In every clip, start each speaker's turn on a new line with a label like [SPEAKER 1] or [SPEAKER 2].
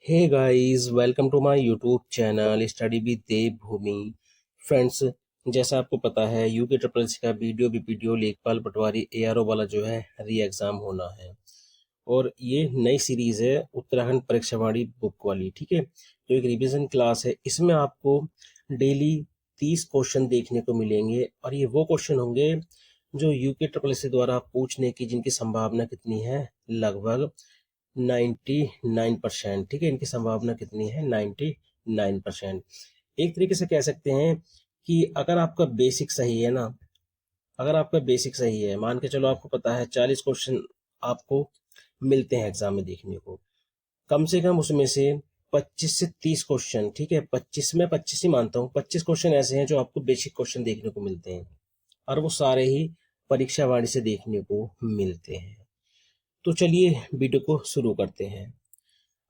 [SPEAKER 1] Hey guys, welcome to my YouTube channel study with Devbhoomi. Friends, जैसा आपको पता है यूके ट्रिपल एस का बीडीओ बीपीडीओ लेखपाल पटवारी एआरओ वाला जो है री एग्ज़ाम होना है। और ये नई सीरीज़ है उत्तराखंड परीक्षावाणी बुक वाली। ठीक है, तो एक रिवीजन क्लास है। इसमें आपको डेली 30 क्वेश्चन देखने को मिलेंगे और ये वो क्वेश्चन होंगे जो यूके ट्रिपल एस द्वारा पूछने की जिनकी संभावना कितनी है, लगभग 99%। ठीक है, इनकी संभावना कितनी है, 99%। एक तरीके से कह सकते हैं कि अगर आपका बेसिक सही है ना, अगर आपका बेसिक सही है, मान के चलो आपको पता है 40 क्वेश्चन आपको मिलते हैं एग्जाम में देखने को, कम से कम उसमें से 25 से 30 क्वेश्चन, ठीक है, 25 में 25 ही मानता हूँ, 25 क्वेश्चन ऐसे हैं जो आपको बेसिक क्वेश्चन देखने को मिलते हैं और वो सारे ही परीक्षा वाणी से देखने को मिलते हैं। तो चलिए वीडियो को शुरू करते हैं।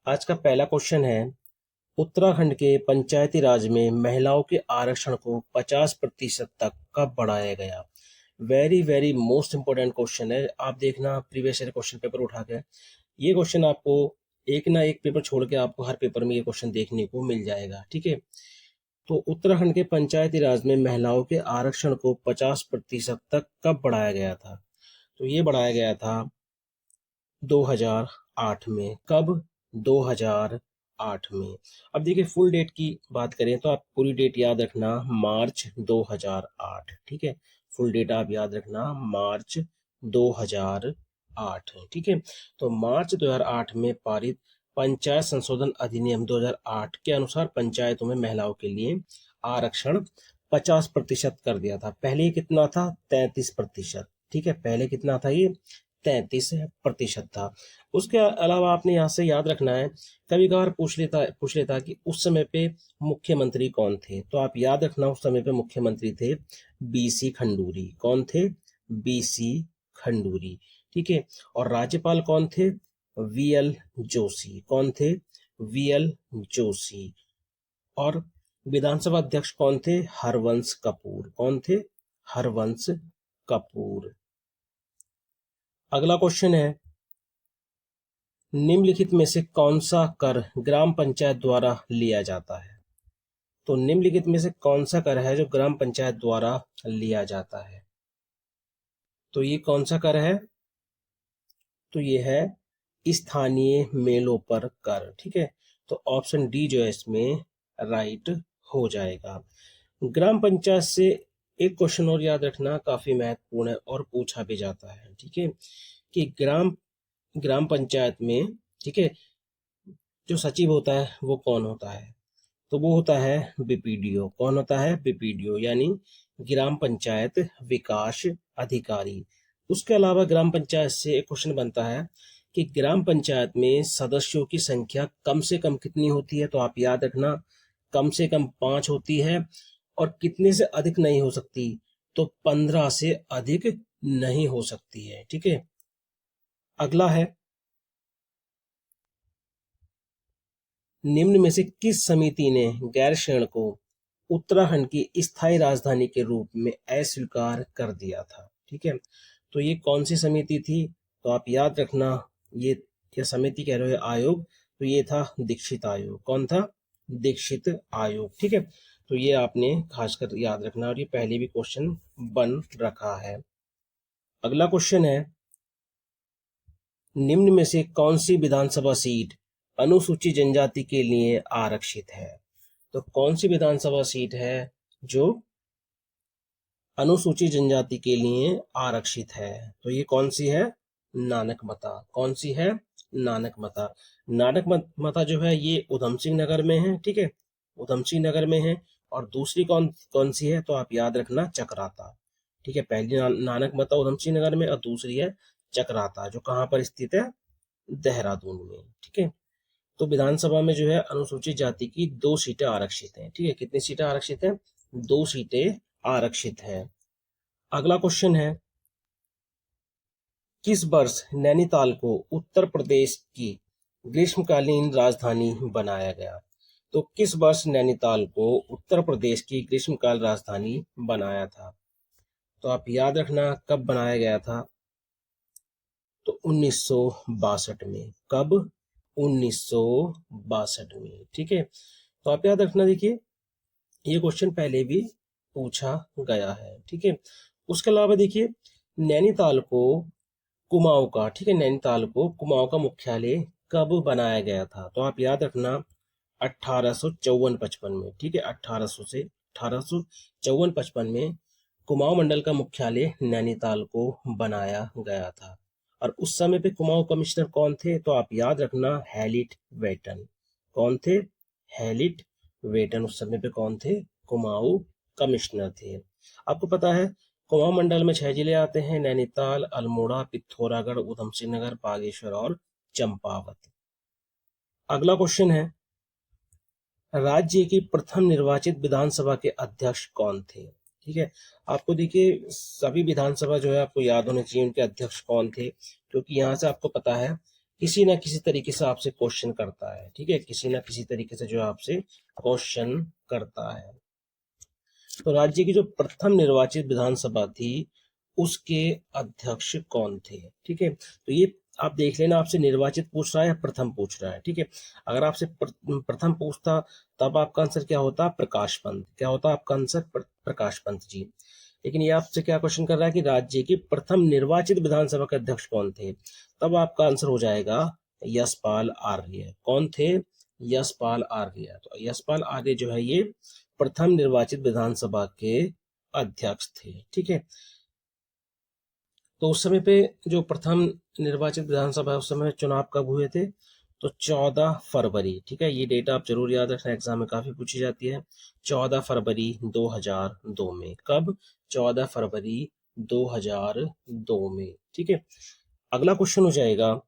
[SPEAKER 1] आज का पहला क्वेश्चन है, उत्तराखंड के पंचायती राज में महिलाओं के आरक्षण को 50% तक कब बढ़ाया गया। Very very most important question है। आप देखना प्रीवियस ईयर क्वेश्चन पेपर उठा के, ये क्वेश्चन आपको एक ना एक पेपर छोड़ के आपको हर पेपर में ये क्वेश्चन देखने को मिल जाएगा। ठीक है, तो उत्तराखंड के पंचायती राज में महिलाओं के आरक्षण को 50% तक कब बढ़ाया गया था। तो ये बढ़ाया गया था 2008 में। कब? 2008 में। अब देखिए फुल डेट की बात करें तो आप पूरी डेट याद रखना, मार्च 2008। ठीक है, फुल डेट आप याद रखना, मार्च 2008। ठीक है, तो मार्च 2008 में पारित पंचायत संशोधन अधिनियम 2008 के अनुसार पंचायतों में महिलाओं के लिए आरक्षण 50% कर दिया था। पहले कितना था? 33%। ठीक है, पहले कितना था ये? 33% था। उसके अलावा आपने यहाँ से याद रखना है, कभी कभार पूछ लेता कि उस समय पे मुख्यमंत्री कौन थे। तो आप याद रखना उस समय पे मुख्यमंत्री थे बीसी खंडूरी। कौन थे? बीसी खंडूरी। ठीक है, और राज्यपाल कौन थे? वीएल जोशी। कौन थे? वीएल जोशी। और विधानसभा अध्यक्ष कौन थे? हरवंश कपूर। कौन थे? हरवंश कपूर। अगला क्वेश्चन है, निम्नलिखित में से कौन सा कर ग्राम पंचायत द्वारा लिया जाता है। तो निम्नलिखित में से कौन सा कर है जो ग्राम पंचायत द्वारा लिया जाता है। तो ये कौन सा कर है? तो ये है स्थानीय मेलों पर कर। ठीक है, तो ऑप्शन डी जो है इसमें राइट हो जाएगा। ग्राम पंचायत से एक क्वेश्चन और याद रखना, काफी महत्वपूर्ण है और पूछा भी जाता है। ठीक है, कि ग्राम ग्राम पंचायत में, ठीक है, जो सचिव होता है वो कौन होता है। तो वो होता है बीपीडीओ। कौन होता है? बीपीडीओ, यानी ग्राम पंचायत विकास अधिकारी। उसके अलावा ग्राम पंचायत से एक क्वेश्चन बनता है कि ग्राम पंचायत में सदस्यों की संख्या कम से कम कितनी होती है। तो आप याद रखना, कम से कम 5 होती है और कितने से अधिक नहीं हो सकती। तो 15 से अधिक नहीं हो सकती है। ठीक है, अगला है, निम्न में से किस समिति ने गैरसैंण को उत्तराखंड की स्थायी राजधानी के रूप में अस्वीकार कर दिया था। ठीक है, तो ये कौन सी समिति थी? तो आप याद रखना, ये समिति कह रहे हो आयोग, तो ये था दीक्षित आयोग। कौन था? दीक्षित आयोग। ठीक है, तो ये आपने खासकर याद रखना और ये पहले भी क्वेश्चन बन रखा है। अगला क्वेश्चन है, निम्न में से कौन सी विधानसभा सीट अनुसूचित जनजाति के लिए आरक्षित है। तो कौन सी विधानसभा सीट है जो अनुसूचित जनजाति के लिए आरक्षित है। तो ये कौन सी है? नानकमता। कौन सी है? नानकमता। नानकमता जो है ये उधम सिंह नगर में है। ठीक है, उधम सिंह नगर में है। और दूसरी कौन कौन सी है? तो आप याद रखना, चकराता। ठीक है, पहली नानकमता उधम सिंह नगर में और दूसरी है चकराता, जो कहाँ पर स्थित है? देहरादून में। ठीक है, तो विधानसभा में जो है अनुसूचित जाति की 2 सीटें आरक्षित हैं। ठीक है, कितनी सीटें आरक्षित हैं? 2 सीटें आरक्षित है। अगला क्वेश्चन है, किस वर्ष नैनीताल को उत्तर प्रदेश की ग्रीष्मकालीन राजधानी बनाया गया। तो किस वर्ष नैनीताल को उत्तर प्रदेश की ग्रीष्मकाल राजधानी बनाया था। तो आप याद रखना कब बनाया गया था। तो 1962 में। कब? 1962 में। ठीक है, तो आप याद रखना, देखिए ये क्वेश्चन पहले भी पूछा गया है। ठीक है, उसके अलावा देखिए नैनीताल को कुमाऊं का, ठीक है, नैनीताल को कुमाऊं का मुख्यालय कब बनाया गया था? तो आप याद रखना 1854-55 में। ठीक है, 1854-55 में कुमाऊं मंडल का मुख्यालय नैनीताल को बनाया गया था। और उस समय पे कुमाऊं कमिश्नर कौन थे? तो आप याद रखना हैलिट वेटन। कौन थे? हैलिट वेटन उस समय पे कौन थे? कुमाऊं कमिश्नर थे। आपको पता है कुमाऊं मंडल में 6 जिले आते हैं, नैनीताल, अल्मोड़ा, पिथौरागढ़, उधम सिंह नगर, बागेश्वर और चंपावत। अगला क्वेश्चन है, राज्य की प्रथम निर्वाचित विधानसभा के अध्यक्ष कौन थे? ठीक है, आपको देखिए सभी विधानसभा जो है आपको याद होने चाहिए उनके अध्यक्ष कौन थे, क्योंकि यहाँ से आपको पता है किसी ना किसी तरीके से आपसे क्वेश्चन करता है। ठीक है, किसी ना किसी तरीके से जो आपसे क्वेश्चन करता है। तो राज्य की जो प्रथम निर्वाचित विधानसभा थी उसके अध्यक्ष कौन थे? ठीक है, तो ये आप देख लेना, आपसे निर्वाचित पूछ रहा है या प्रथम पूछ रहा है। ठीक है, अगर आपसे प्रथम पूछता तब आपका आंसर क्या होता? प्रकाश पंत। क्या होता आपका आंसर? प्रकाश पंत जी। लेकिन ये आपसे क्या क्वेश्चन कर रहा है कि राज्य की प्रथम निर्वाचित विधानसभा के अध्यक्ष कौन थे? तब आपका आंसर हो जाएगा यशपाल आर्य। कौन थे? यशपाल आर्य। तो यशपाल आर्य जो है ये प्रथम निर्वाचित विधानसभा के अध्यक्ष थे। ठीक है, तो उस समय पे जो प्रथम निर्वाचित विधानसभा है उस समय चुनाव कब हुए थे? तो 14 फरवरी। ठीक है, ये डेट आप जरूर याद रखना, एग्जाम में काफी पूछी जाती है। 14 फरवरी 2002 में। कब? 14 फरवरी 2002 में। ठीक है, अगला क्वेश्चन हो जाएगा,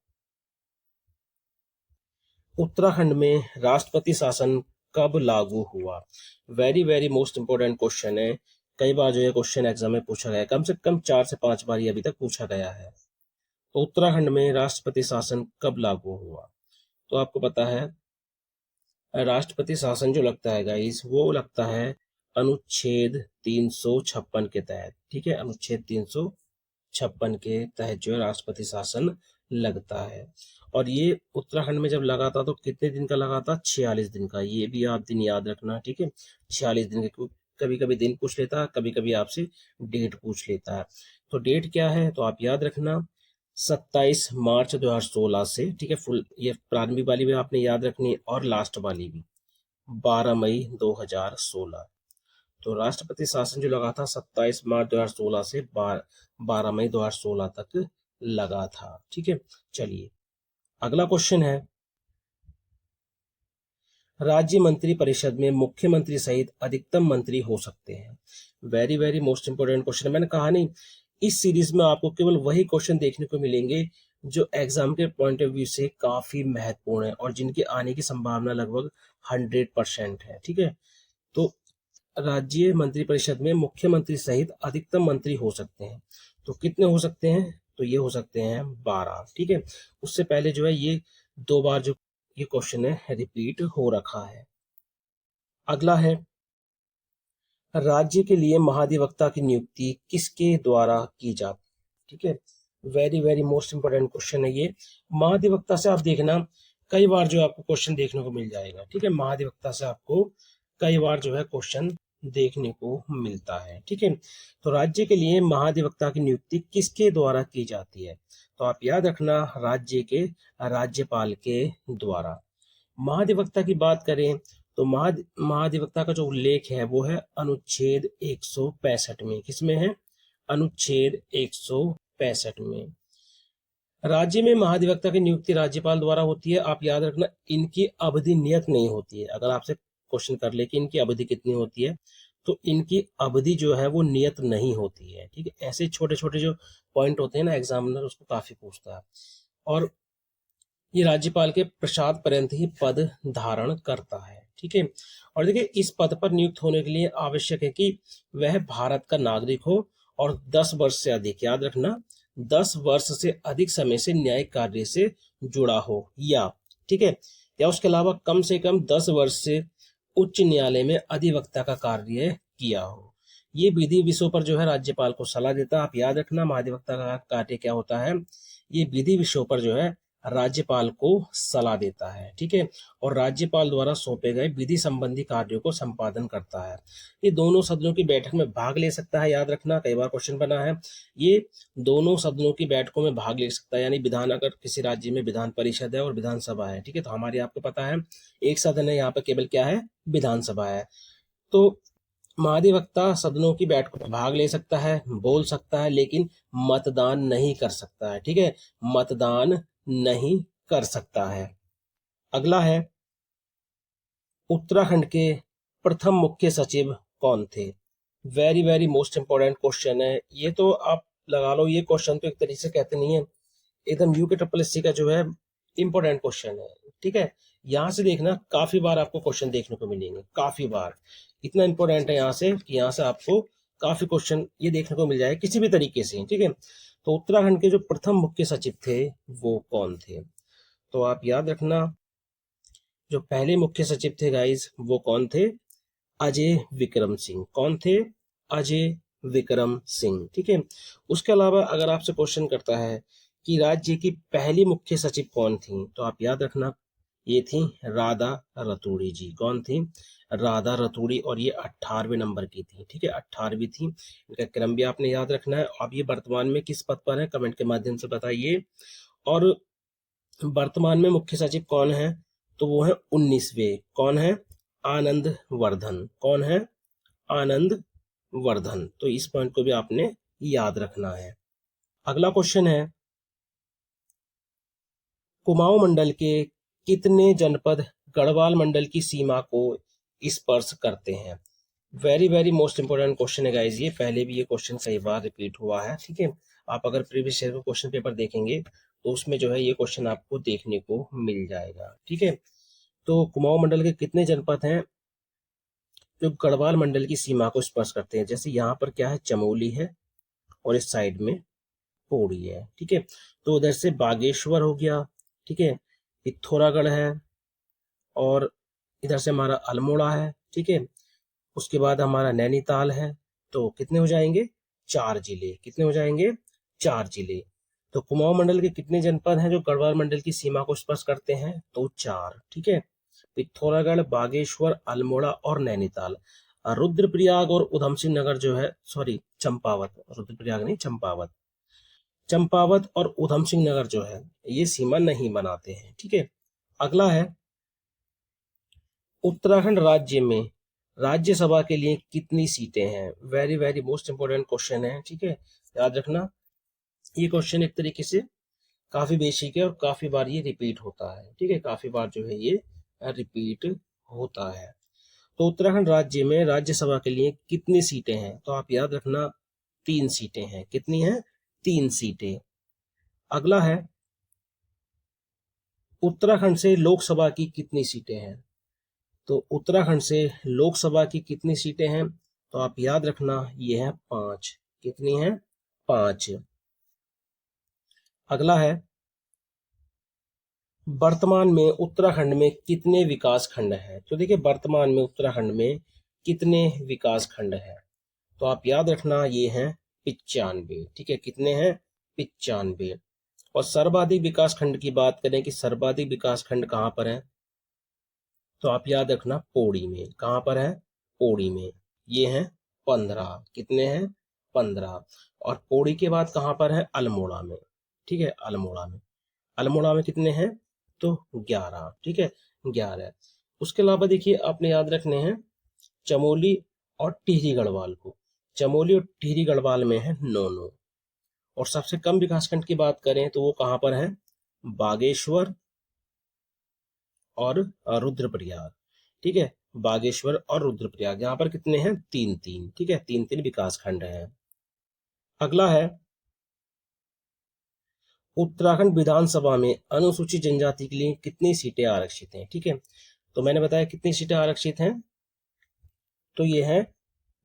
[SPEAKER 1] उत्तराखंड में राष्ट्रपति शासन कब लागू हुआ? Very very most important question है। कई बार जो है क्वेश्चन एग्जाम में पूछा गया है, कम से कम 4 से 5 बार ये अभी तक पूछा गया है। तो उत्तराखंड में राष्ट्रपति शासन कब लागू हुआ? तो आपको पता है राष्ट्रपति शासन जो लगता है गाइस वो लगता है अनुच्छेद 356 के तहत। ठीक है, अनुच्छेद 356 के तहत जो है राष्ट्रपति शासन लगता है। और ये उत्तराखंड में जब लगा था तो कितने दिन का लगा था? 46 दिन का। ये भी आप दिन याद रखना। ठीक है, 46 दिन के। कभी कभी दिन पूछ लेता है, कभी कभी आपसे डेट पूछ लेता है। तो डेट क्या है? तो आप याद रखना 27 मार्च 2016 से। ठीक है, फुल ये प्रारंभिक वाली भी आपने याद रखनी है और लास्ट वाली भी 12 मई 2016। तो राष्ट्रपति शासन जो लगा था 27 मार्च 2016 से 12 मई 2016 तक लगा था। ठीक है, चलिए अगला क्वेश्चन है, राज्य मंत्री परिषद में मुख्यमंत्री सहित अधिकतम मंत्री हो सकते हैं? Very very most important question है। मैंने कहा नहीं, इस सीरीज में आपको केवल वही क्वेश्चन देखने को मिलेंगे जो एग्जाम के पॉइंट ऑफ व्यू से काफी महत्वपूर्ण है और जिनके आने की संभावना लगभग 100% है। ठीक है, तो राज्य मंत्रिपरिषद में मुख्यमंत्री सहित अधिकतम मंत्री हो सकते हैं। तो कितने हो सकते हैं? तो ये हो सकते हैं 12। ठीक है, उससे पहले जो है ये 2 बार जो ये क्वेश्चन है रिपीट हो रखा है। अगला है, राज्य के लिए महाधिवक्ता की नियुक्ति किसके द्वारा की जाती? ठीक है, very very most important question है ये। महाधिवक्ता से आप देखना कई बार जो आपको क्वेश्चन देखने को मिल जाएगा। ठीक है, महाधिवक्ता से आपको कई बार जो है क्वेश्चन देखने को मिलता है। ठीक है, तो राज्य के लिए महाधिवक्ता की नियुक्ति किसके द्वारा की जाती है? तो आप याद रखना राज्य के राज्यपाल के द्वारा। महाधिवक्ता की बात करें तो महाधिवक्ता का जो उल्लेख है वो है अनुच्छेद 165 में। किसमें है? अनुच्छेद 165 में। राज्य में महाधिवक्ता की नियुक्ति राज्यपाल द्वारा होती है। आप याद रखना इनकी अवधि नियत नहीं होती है। अगर आपसे क्वेश्चन कर ले कि इनकी अवधि कितनी होती है, तो इनकी अवधि जो है वो नियत नहीं होती है। ठीक है, ऐसे छोटे छोटे जो पॉइंट होते हैं ना, एग्जामिनर उसको काफी पूछता है। और ये राज्यपाल के प्रसाद पर्यंत ही पद धारण करता है। ठीक है, और देखिए इस पद पर नियुक्त होने के लिए आवश्यक है कि वह भारत का नागरिक हो और 10 वर्ष से अधिक, याद रखना 10 वर्ष से अधिक समय से न्यायिक कार्य से जुड़ा हो, या ठीक है, या उसके अलावा कम से कम 10 वर्ष से उच्च न्यायालय में अधिवक्ता का कार्य किया हो। ये विधि विषयों पर जो है राज्यपाल को सलाह देता है। आप याद रखना महाधिवक्ता का कार्य क्या होता है, ये विधि विषयों पर जो है राज्यपाल को सलाह देता है, ठीक है, और राज्यपाल द्वारा सौंपे गए विधि संबंधी कार्यों को संपादन करता है। ये दोनों सदनों की बैठक में भाग ले सकता है, याद रखना, कई बार क्वेश्चन बना है। ये दोनों सदनों की बैठकों में भाग ले सकता है, यानी विधान, अगर किसी राज्य में विधान परिषद है और विधानसभा है, ठीक है, तो हमारे आपको पता है एक सदन है, यहाँ पर केवल क्या है, विधानसभा है। तो महाधिवक्ता सदनों की बैठकों में भाग ले सकता है, बोल सकता है, लेकिन मतदान नहीं कर सकता है, ठीक है, मतदान नहीं कर सकता है। अगला है, उत्तराखंड के प्रथम मुख्य सचिव कौन थे? Very very most important question है ये, तो आप लगा लो, ये क्वेश्चन तो एक तरीके से कहते नहीं है, एकदम यूके ट्रिपल एससी का जो है इंपॉर्टेंट क्वेश्चन है, ठीक है। यहाँ से देखना, काफी बार आपको क्वेश्चन देखने को मिलेंगे, काफी बार, इतना इंपॉर्टेंट है यहाँ से कि यहाँ से आपको काफी क्वेश्चन ये देखने को मिल जाए किसी भी तरीके से, ठीक है। तो उत्तराखंड के जो प्रथम मुख्य सचिव थे वो कौन थे? तो आप याद रखना, जो पहले मुख्य सचिव थे गाइस वो कौन थे? अजय विक्रम सिंह। कौन थे? अजय विक्रम सिंह, ठीक है। उसके अलावा अगर आपसे क्वेश्चन करता है कि राज्य की पहली मुख्य सचिव कौन थी, तो आप याद रखना ये थी राधा रतूड़ी जी। कौन थी? राधा रतूड़ी, और ये 18वें नंबर की थी, ठीक है, 18वीं थी। इनका क्रम भी आपने याद रखना है। अब ये वर्तमान में किस पद पर है, कमेंट के माध्यम से बताइए। और वर्तमान में मुख्य सचिव कौन है? तो वो है 19वें। कौन है? आनंद वर्धन। कौन है? आनंद वर्धन। तो इस पॉइंट को भी आपने याद रखना है। अगला क्वेश्चन है, कुमाऊं मंडल के कितने जनपद गढ़वाल मंडल की सीमा को स्पर्श करते हैं? Very very most important question है गाइस, ये पहले भी ये क्वेश्चन कई बार रिपीट हुआ है, ठीक है। आप अगर प्रीवियस ईयर का क्वेश्चन पेपर देखेंगे तो उसमें जो है ये क्वेश्चन आपको देखने को मिल जाएगा, ठीक है। तो कुमाऊं मंडल के कितने जनपद हैं जो गढ़वाल मंडल की सीमा को स्पर्श करते हैं? जैसे यहाँ पर क्या है, चमोली है, और इस साइड में पौड़ी है, ठीक है। तो उधर से बागेश्वर हो गया, ठीक है, पिथौरागढ़ है, और इधर से हमारा अल्मोड़ा है, ठीक है। उसके बाद हमारा नैनीताल है। तो कितने हो जाएंगे? 4 जिले। कितने हो जाएंगे? 4 जिले। तो कुमाऊं मंडल के कितने जनपद हैं जो गढ़वाल मंडल की सीमा को स्पर्श करते हैं? तो 4, ठीक है। पिथौरागढ़, बागेश्वर, अल्मोड़ा और नैनीताल। रुद्रप्रयाग और उधम सिंह नगर जो है, सॉरी चंपावत, रुद्रप्रयाग नहीं, चंपावत, चंपावत और उधम सिंह नगर जो है ये सीमा नहीं बनाते हैं, ठीक है। अगला है, उत्तराखंड राज्य में राज्यसभा के लिए कितनी सीटें हैं? Very very most important question है, ठीक है, याद रखना। ये क्वेश्चन एक तरीके से काफी बेसिक है और काफी बार ये रिपीट होता है, ठीक है, काफी बार जो है ये रिपीट होता है। तो उत्तराखंड राज्य में राज्यसभा के लिए कितनी सीटें हैं? तो आप याद रखना 3 सीटें हैं। कितनी हैं? 3 सीटें। अगला है, उत्तराखंड से लोकसभा की कितनी सीटें हैं? तो उत्तराखंड से लोकसभा की कितनी सीटें हैं? तो आप याद रखना ये है 5। कितनी है? 5। अगला है, वर्तमान में उत्तराखंड में कितने विकास खंड हैं? तो देखिए, वर्तमान में उत्तराखंड में कितने विकास खंड हैं? तो आप याद रखना ये हैं 95, ठीक है। कितने हैं? 95। और सर्वाधिक विकास खंड की बात करें कि सर्वाधिक विकास खंड कहाँ पर है, तो आप याद रखना पौड़ी में। कहाँ पर है? पौड़ी में। ये हैं 15। कितने हैं? 15। और पौड़ी के बाद कहाँ पर है? अल्मोड़ा में, ठीक है, अल्मोड़ा में। अल्मोड़ा में कितने हैं? तो 11, ठीक है, 11। उसके अलावा देखिए, आपने याद रखने हैं चमोली और टिहरी गढ़वाल को। चमोली और टिहरी गढ़वाल में है 9। और सबसे कम विकासखंड की बात करें तो वो कहाँ पर है? बागेश्वर और रुद्रप्रयाग, ठीक है, बागेश्वर और रुद्रप्रयाग। यहाँ पर कितने हैं? 3-3, ठीक है, 3-3 विकास खंड हैं। अगला है, उत्तराखंड विधानसभा में अनुसूचित जनजाति के लिए कितनी सीटें आरक्षित हैं? ठीक है, तो मैंने बताया कितनी सीटें आरक्षित हैं, तो ये है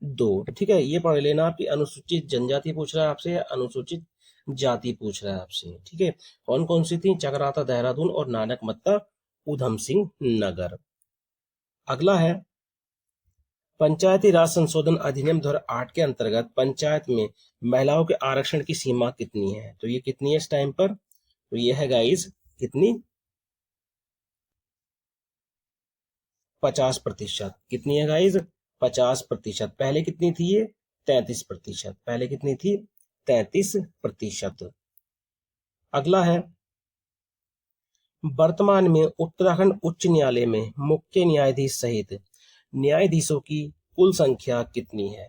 [SPEAKER 1] 2, ठीक है। ये पढ़ लेना आपकी अनुसूचित जनजाति पूछ रहा है आपसे या अनुसूचित जाति पूछ रहा है आपसे, ठीक है। कौन कौन सी थी? चकराता देहरादून और नानक मत्ता उधम सिंह नगर। अगला है, पंचायती राज संशोधन अधिनियम 2008 के अंतर्गत पंचायत में महिलाओं के आरक्षण की सीमा कितनी है? तो ये कितनी है इस टाइम पर? तो ये है गाइस कितनी? 50%। कितनी है गाइज? 50%। पहले कितनी थी ये? 33%। पहले कितनी थी? 33%। अगला है, वर्तमान में उत्तराखंड उच्च न्यायालय में मुख्य न्यायाधीश सहित न्यायाधीशों की कुल संख्या कितनी है?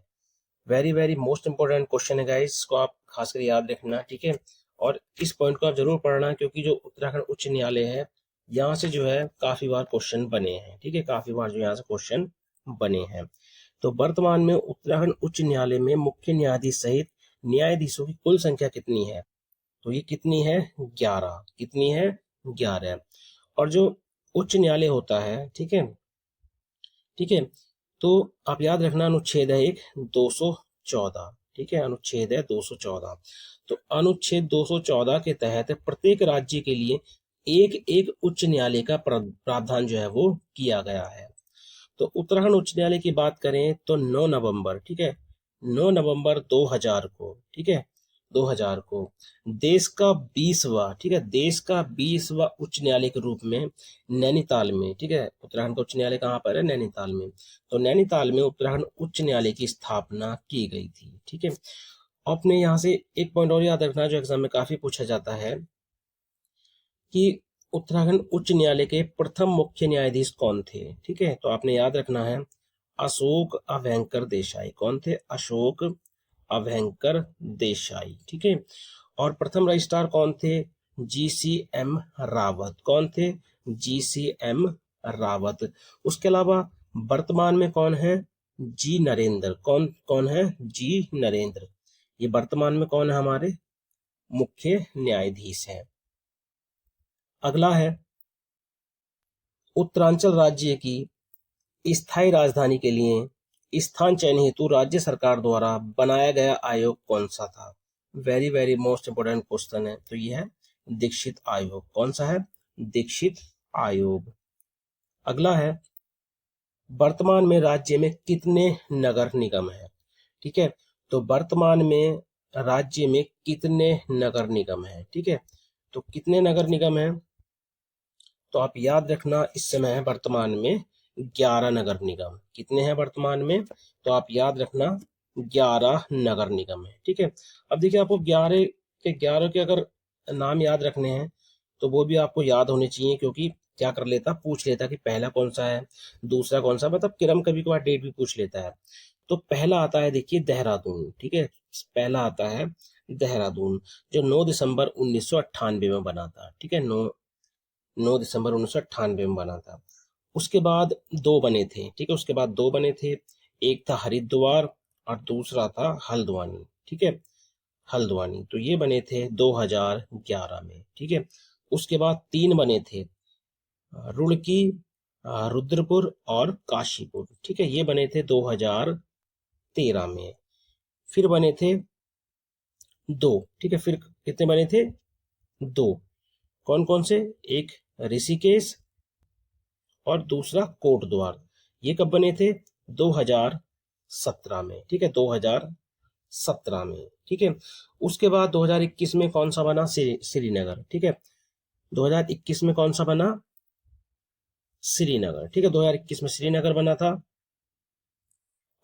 [SPEAKER 1] Very very most important question है गाइस, इसको आप खासकर याद रखना, ठीक है। और इस पॉइंट को आप जरूर पढ़ना, क्योंकि जो उत्तराखंड उच्च न्यायालय है, यहाँ से जो है काफी बार क्वेश्चन बने हैं, ठीक है, काफी बार जो यहाँ से क्वेश्चन बने हैं। तो वर्तमान में उत्तराखंड उच्च न्यायालय में मुख्य न्यायाधीश सहित न्यायाधीशों की कुल संख्या कितनी है? तो ये कितनी है? 11। कितनी है? 11। और जो उच्च न्यायालय होता है, ठीक है, ठीक है, तो आप याद रखना, अनुच्छेद है एक 214, ठीक है, अनुच्छेद है 214। तो अनुच्छेद 214 के तहत प्रत्येक राज्य के लिए एक एक उच्च न्यायालय का प्रावधान जो है वो किया गया है। तो उत्तराखंड उच्च न्यायालय की बात करें तो 9 नवंबर, ठीक है, 9 नवंबर 2000 को, ठीक है, 2000 को देश का 20वां, ठीक है, देश का 20वां उच्च न्यायालय के रूप में नैनीताल में, ठीक है, उत्तराखंड का उच्च न्यायालय कहाँ पर है? नैनीताल में। तो नैनीताल में उत्तराखंड उच्च न्यायालय की स्थापना की गई थी, ठीक है। अपने यहाँ से एक पॉइंट और याद रखना जो एग्जाम में काफी पूछा जाता है, कि उत्तराखंड उच्च न्यायालय के प्रथम मुख्य न्यायाधीश कौन थे? ठीक है, तो आपने याद रखना है अशोक अभयंकर देसाई। कौन थे? अशोक अभयंकर देसाई, ठीक है। और प्रथम रजिस्ट्रार कौन थे? GCM रावत। कौन थे? GCM रावत। उसके अलावा वर्तमान में कौन है? जी नरेंद्र। कौन कौन है? जी नरेंद्र। ये वर्तमान में कौन है? हमारे मुख्य न्यायाधीश हैं। अगला है, उत्तरांचल राज्य की स्थायी राजधानी के लिए स्थान चयन हेतु राज्य सरकार द्वारा बनाया गया आयोग कौन सा था? Very very most important question है। तो ये है दीक्षित आयोग। कौन सा है? दीक्षित आयोग। अगला है, वर्तमान में राज्य में कितने नगर निगम है? ठीक है, तो वर्तमान में राज्य में कितने नगर निगम है? ठीक है, तो कितने नगर निगम है? तो आप याद रखना, इस समय है वर्तमान में 11 नगर निगम। कितने हैं वर्तमान में? तो आप याद रखना 11 नगर निगम है, ठीक है। अब देखिए, आपको 11 के अगर नाम याद रखने हैं तो वो भी आपको याद होने चाहिए, क्योंकि क्या कर लेता, पूछ लेता कि पहला कौन सा है, दूसरा कौन सा, मतलब क्रम कभी कभार डेट भी पूछ लेता है। तो पहला आता है, देखिए, देहरादून, ठीक है, पहला आता है देहरादून, जो 9 दिसंबर 1998 में बना था, ठीक है, 9 दिसंबर 1998 में बना था। उसके बाद दो बने थे, ठीक है, उसके बाद दो बने थे, एक था हरिद्वार और दूसरा था हल्द्वानी, ठीक है, हल्द्वानी। तो ये बने थे 2011 में, ठीक है। उसके बाद तीन बने थे, रुड़की, रुद्रपुर और काशीपुर, ठीक है, ये बने थे 2013 में। फिर बने थे दो, ठीक है, फिर कितने बने थे? दो। कौन कौन से? एक ऋषिकेश और दूसरा कोटद्वार। ये कब बने थे? 2017 में, ठीक है, 2017 में, ठीक है। उसके बाद 2021 में कौन सा बना? श्रीनगर, ठीक है, 2021 में कौन सा बना? श्रीनगर, ठीक है, 2021 में श्रीनगर बना था।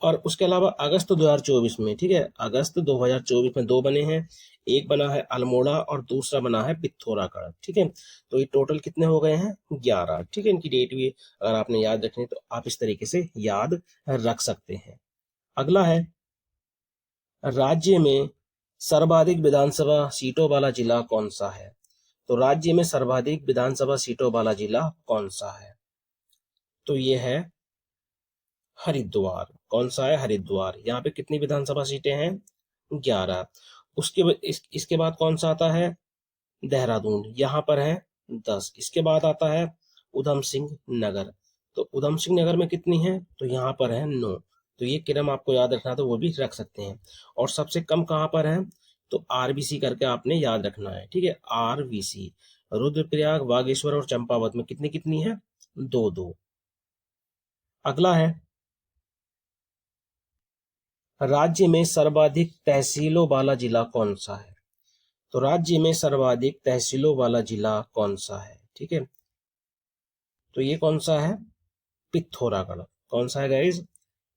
[SPEAKER 1] और उसके अलावा अगस्त 2024 में, ठीक है, अगस्त 2024 में दो बने हैं, एक बना है अल्मोड़ा और दूसरा बना है पिथौरागढ़, ठीक है। तो ये टोटल कितने हो गए हैं? 11, ठीक है। इनकी डेट भी अगर आपने याद रखनी तो आप इस तरीके से याद रख सकते हैं। अगला है, राज्य में सर्वाधिक विधानसभा सीटों वाला जिला कौन सा है? तो राज्य में सर्वाधिक विधानसभा सीटों वाला जिला कौन सा है? तो ये है हरिद्वार। कौन सा है? हरिद्वार। यहाँ पे कितनी विधानसभा सीटें हैं? 11। इसके बाद कौन सा आता है? देहरादून, यहाँ पर है 10। इसके बाद आता है उधम सिंह नगर। तो उधम सिंह नगर में कितनी है? तो यहाँ पर है 9। तो ये क्रम आपको याद रखना, तो वो भी रख सकते हैं। और सबसे कम कहाँ पर है? तो आरबीसी करके आपने याद रखना है, ठीक है, आरबीसी। रुद्रप्रयाग, बागेश्वर और चंपावत में कितनी कितनी है? 2-2। अगला है, राज्य में सर्वाधिक तहसीलों वाला जिला कौन सा है? तो राज्य में सर्वाधिक तहसीलों वाला जिला कौन सा है? ठीक है, तो ये कौन सा है? पिथौरागढ़। कौन सा है गाइज?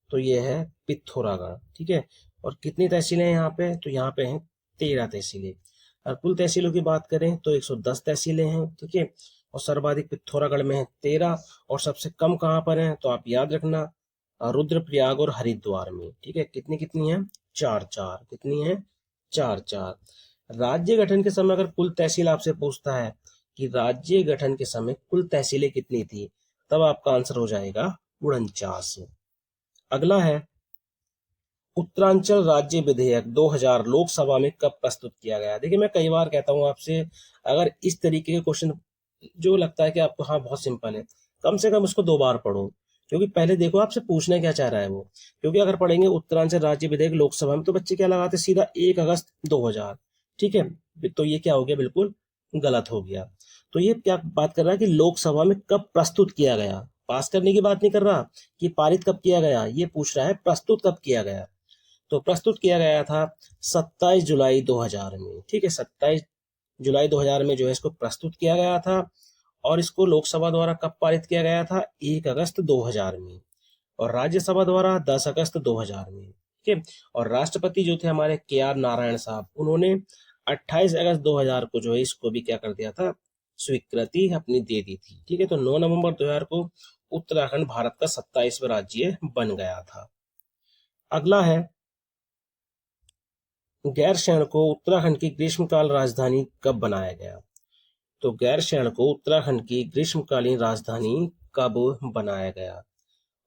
[SPEAKER 1] तो ये है पिथौरागढ़। ठीक है, और कितनी तहसीलें हैं यहाँ पे? तो यहाँ पे हैं 13 तहसीलें। और कुल तहसीलों की बात करें तो 110 तहसीलें हैं। ठीक है, और सर्वाधिक पिथौरागढ़ में है 13, और सबसे कम कहाँ पर है? तो आप याद रखना रुद्रप्रयाग और हरिद्वार में। ठीक है, कितनी कितनी है? 4-4। कितनी है? 4-4। राज्य गठन के समय अगर कुल तहसील आपसे पूछता है कि राज्य गठन के समय कुल तहसीलें कितनी थी, तब आपका आंसर हो जाएगा 49। अगला है उत्तरांचल राज्य विधेयक 2000 लोकसभा में कब प्रस्तुत किया गया? देखिए, मैं कई बार कहता हूं आपसे, अगर इस तरीके के क्वेश्चन जो लगता है कि आपको हाँ बहुत सिंपल है, कम से कम उसको 2 बार पढ़ो, क्योंकि पहले देखो आपसे पूछना क्या चाह रहा है वो। क्योंकि अगर पढ़ेंगे उत्तरांचल राज्य विधेयक लोकसभा में, तो बच्चे क्या लगाते सीधा 1 अगस्त 2000। ठीक है, तो ये क्या हो गया? बिल्कुल गलत हो गया। तो ये क्या बात कर रहा है कि लोकसभा में कब प्रस्तुत किया गया, पास करने की बात नहीं कर रहा कि पारित कब किया गया, ये पूछ रहा है प्रस्तुत कब किया गया। तो प्रस्तुत किया गया था 27 जुलाई 2000 में। ठीक है, 27 जुलाई 2000 में जो है इसको प्रस्तुत किया गया था, और इसको लोकसभा द्वारा कब पारित किया गया था? 1 अगस्त 2000 में, और राज्यसभा द्वारा 10 अगस्त 2000 में। ठीक है, और राष्ट्रपति जो थे हमारे KR नारायण साहब, उन्होंने 28 अगस्त 2000 को जो है इसको भी क्या कर दिया था? स्वीकृति अपनी दे दी थी। ठीक है, तो 9 नवंबर 2000 को उत्तराखंड भारत का 27वां राज्य बन गया था। अगला है गैरसैंण को उत्तराखंड की ग्रीष्मकाल राजधानी कब बनाया गया? तो गैरसैंण को उत्तराखंड की ग्रीष्मकालीन राजधानी कब बनाया गया?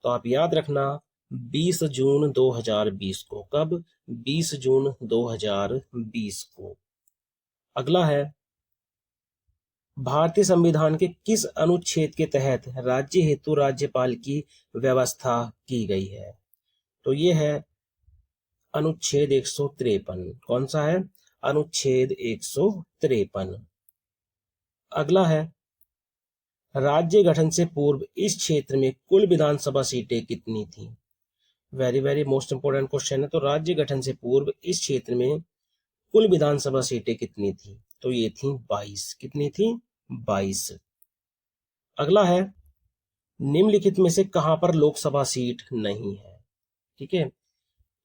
[SPEAKER 1] तो आप याद रखना 20 जून 2020 को। कब? 20 जून 2020 को। अगला है भारतीय संविधान के किस अनुच्छेद के तहत राज्य हेतु राज्यपाल की व्यवस्था की गई है? तो ये है अनुच्छेद 153। कौन सा है? अनुच्छेद 153। अगला है राज्य गठन से पूर्व इस क्षेत्र में कुल विधानसभा सीटें कितनी थी? Very very most important question है। तो राज्य गठन से पूर्व इस क्षेत्र में कुल विधानसभा सीटें कितनी थी? तो ये थी 22। कितनी थी? 22। अगला है निम्नलिखित में से कहां पर लोकसभा सीट नहीं है? ठीक है,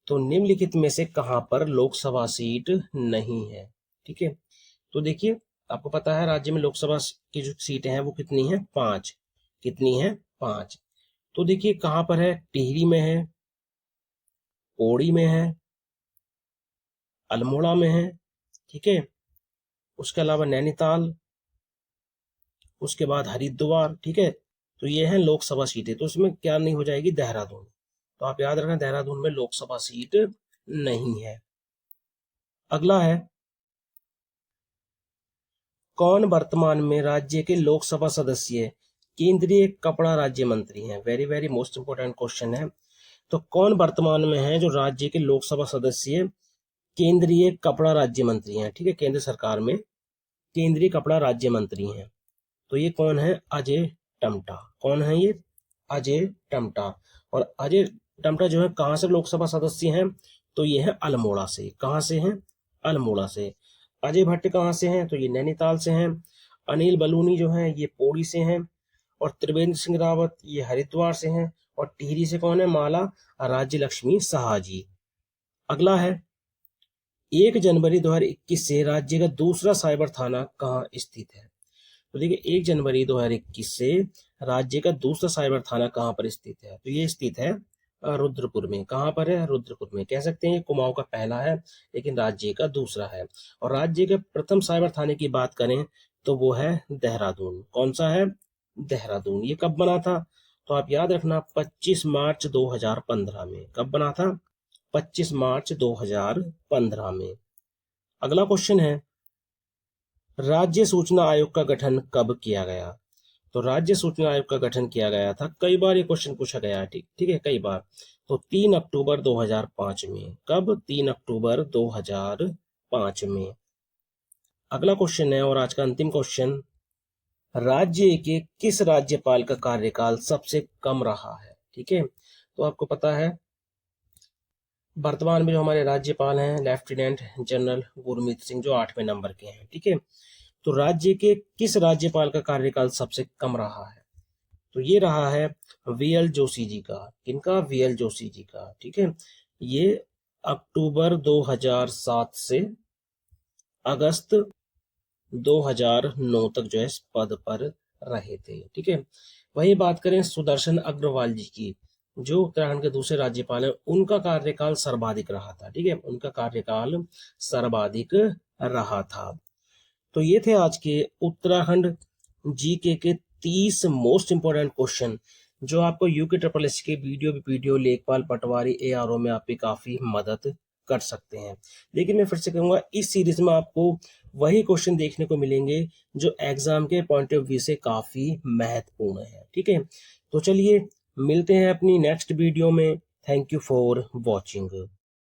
[SPEAKER 1] तो निम्नलिखित में से कहां पर लोकसभा सीट नहीं है? ठीक है, तो देखिए आपको पता है राज्य में लोकसभा की जो सीटें हैं वो कितनी है? 5। कितनी है? 5। तो देखिए कहां पर है? टिहरी में है, पौड़ी में है, अल्मोड़ा में है। ठीक है, उसके अलावा नैनीताल, उसके बाद हरिद्वार। ठीक है, तो ये है लोकसभा सीटें। तो इसमें क्या नहीं हो जाएगी? देहरादून। तो आप याद रखना देहरादून में लोकसभा सीट नहीं है। अगला है कौन वर्तमान में राज्य के लोकसभा सदस्य केंद्रीय कपड़ा राज्य मंत्री हैं? Very very most important question है। तो कौन वर्तमान में है जो राज्य के लोकसभा सदस्य केंद्रीय कपड़ा राज्य मंत्री हैं? ठीक है, केंद्र सरकार में केंद्रीय कपड़ा राज्य मंत्री हैं। तो ये कौन है? अजय टम्टा। कौन है ये? अजय टम्टा। और अजय टम्टा जो है कहाँ से लोकसभा सदस्य हैं? तो ये है अल्मोड़ा से। कहाँ से हैं? अल्मोड़ा से। अजय भट्ट कहाँ से हैं? तो ये नैनीताल से हैं। अनिल बलूनी जो हैं ये पौड़ी से हैं, और त्रिवेंद्र सिंह रावत ये हरिद्वार से हैं, और टिहरी से कौन है? माला राज्य लक्ष्मी साहा जी। अगला है 1 जनवरी 2021 से राज्य का दूसरा साइबर थाना कहाँ स्थित है? तो देखिए 1 जनवरी 2021 से राज्य का दूसरा साइबर थाना कहाँ पर स्थित है? तो ये स्थित है रुद्रपुर में। कहाँ पर है? रुद्रपुर में। कह सकते हैं कुमाऊं का पहला है, लेकिन राज्य का दूसरा है। और राज्य के प्रथम साइबर थाने की बात करें तो वो है देहरादून। कौन सा है? देहरादून। ये कब बना था? तो आप याद रखना 25 मार्च 2015 में। कब बना था? 25 मार्च 2015 में। अगला क्वेश्चन है राज्य सूचना आयोग का गठन कब किया गया? तो राज्य सूचना आयोग का गठन किया गया था, कई बार ये क्वेश्चन पूछा गया है। ठीक ठीक है, कई बार। तो 3 अक्टूबर 2005 में। कब? 3 अक्टूबर 2005 में। अगला क्वेश्चन है और आज का अंतिम क्वेश्चन, राज्य के किस राज्यपाल का कार्यकाल सबसे कम रहा है? ठीक है, तो आपको पता है वर्तमान में जो हमारे राज्यपाल हैं लेफ्टिनेंट जनरल गुरमीत सिंह, जो 8वें नंबर के हैं। ठीक है, तो राज्य के किस राज्यपाल का कार्यकाल सबसे कम रहा है? तो ये रहा है वीएल जोशी जी का। किनका? वीएल जोशी जी का। ठीक है, ये अक्टूबर 2007 से अगस्त 2009 तक जो है इस पद पर रहे थे। ठीक है, वही बात करें सुदर्शन अग्रवाल जी की, जो उत्तराखंड के दूसरे राज्यपाल हैं, उनका कार्यकाल सर्वाधिक रहा था। ठीक है, उनका कार्यकाल सर्वाधिक रहा था। तो ये थे आज के उत्तराखंड जीके के 30 मोस्ट इंपोर्टेंट क्वेश्चन, जो आपको यूके ट्रिपल एस के वीडियो लेखपाल पटवारी एआरओ में आपकी काफी मदद कर सकते हैं। लेकिन मैं फिर से कहूंगा, इस सीरीज में आपको वही क्वेश्चन देखने को मिलेंगे जो एग्जाम के पॉइंट ऑफ व्यू से काफी महत्वपूर्ण है। ठीक है, तो चलिए मिलते हैं अपनी नेक्स्ट वीडियो में। Thank you for watching.